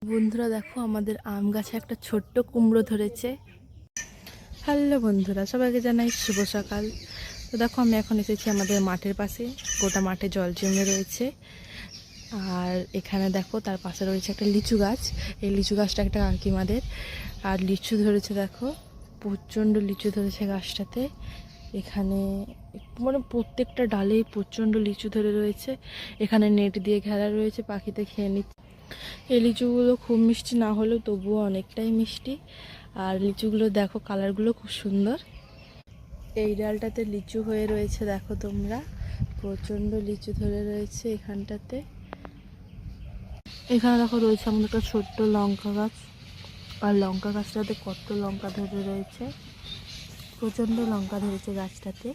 বন্ধুরা দেখো আমাদের আম গাছে একটা ছোট্ট কুমড়ো ধরেছে। হ্যালো বন্ধুরা, সবাইকে জানাই শুভ সকাল। তো দেখো আমি এখন এসেছি আমাদের মাঠের পাশে। গোটা মাঠে জল জমে রয়েছে। আর এখানে দেখো তার পাশে রয়েছে একটা লিচু গাছ। এই লিচু গাছটা একটা কাকিমাদের। আর লিচু ধরেছে দেখো, প্রচণ্ড লিচু ধরেছে গাছটাতে। এখানে মানে প্রত্যেকটা ডালেই প্রচণ্ড লিচু ধরে রয়েছে। এখানে নেট দিয়ে ঘেরা রয়েছে, পাখিতে খেয়ে নিচ্ছে। এই লিচুগুলো খুব মিষ্টি না হলেও তবুও অনেকটাই মিষ্টি। আর লিচুগুলো দেখো, কালারগুলো খুব সুন্দর। এই ডালটাতে লিচু হয়ে রয়েছে দেখো তোমরা, প্রচণ্ড লিচু ধরে রয়েছে এখানটাতে। এখানে দেখো রয়েছে আমাদের একটা ছোট্ট লঙ্কা গাছ। আর লঙ্কা গাছটাতে কত লঙ্কা ধরে রয়েছে, প্রচণ্ড লঙ্কা ধরেছে গাছটাতে।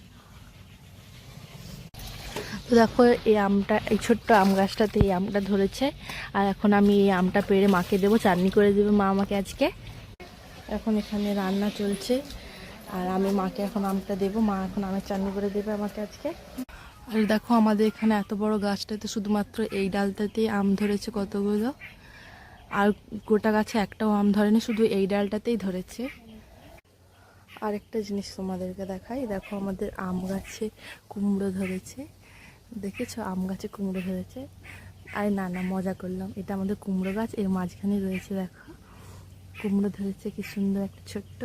তো দেখো এই আমটা, এই ছোট্ট আম গাছটাতে এই আমটা ধরেছে। আর এখন আমি এই আমটা পেড়ে মাকে দেবো, চাটনি করে দেবে মা আমাকে আজকে। এখন এখানে রান্না চলছে আর আমি মাকে এখন আমটা দেবো, মা এখন আমের চাটনি করে দেবে আমাকে আজকে। আর দেখো আমাদের এখানে এত বড় গাছটাতে শুধুমাত্র এই ডালটাতেই আম ধরেছে কতগুলো। আর গোটা গাছে একটাও আম ধরেনি, শুধু এই ডালটাতেই ধরেছে। আর একটা জিনিস তোমাদেরকে দেখাই, দেখো আমাদের আম গাছে কুমড়ো ধরেছে। দেখেছো আম গাছে কুমড়ো ধরেছে? আর না না, মজা করলাম, এটা আমাদের কুমড়ো গাছ, এর মাঝখানে রয়েছে দেখো কুমড়ো ধরেছে, কি সুন্দর একটা ছোট্ট।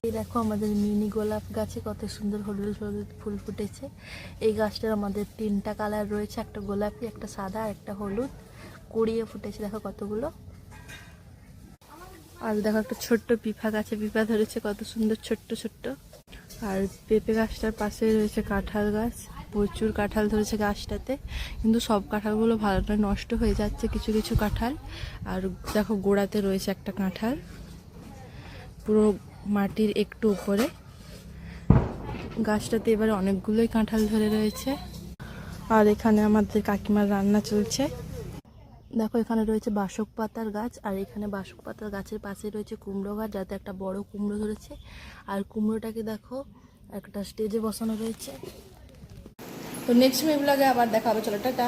এই দেখো আমাদের মিনি গোলাপ গাছে কত সুন্দর হলুদ হলুদ ফুল ফুটেছে। এই গাছটার আমাদের 3টা কালার রয়েছে, একটা গোলাপি, একটা সাদা আর একটা হলুদ, কুড়িয়ে ফুটেছে দেখো কতগুলো। আর দেখো একটা ছোট্ট পিঁপা গাছে পিঁপা ধরেছে, কত সুন্দর ছোট্ট ছোট্ট। আর পেঁপে গাছটার পাশে রয়েছে কাঁঠাল গাছ, প্রচুর কাঁঠাল ধরেছে গাছটাতে। কিন্তু সব কাঁঠালগুলো ভালো নয়, নষ্ট হয়ে যাচ্ছে কিছু কিছু কাঁঠাল। আর দেখো গোড়াতে রয়েছে একটা কাঁঠাল, পুরো মাটির একটু উপরে। গাছটাতে এবারে অনেকগুলোই কাঁঠাল ধরে রয়েছে। আর এখানে আমাদের কাকিমার রান্না চলছে। দেখো এখানে রয়েছে বাসক পাতার গাছ, আর এখানে বাসক পাতার গাছের পাশে রয়েছে কুমড়ো গাছ, যাতে একটা বড় কুমড়ো ধরেছে। আর কুমড়োটাকে দেখো একটা স্টেজে বসানো রয়েছে। তো নেক্সট ব্লগে আবার দেখা হবে, চলো টাটা।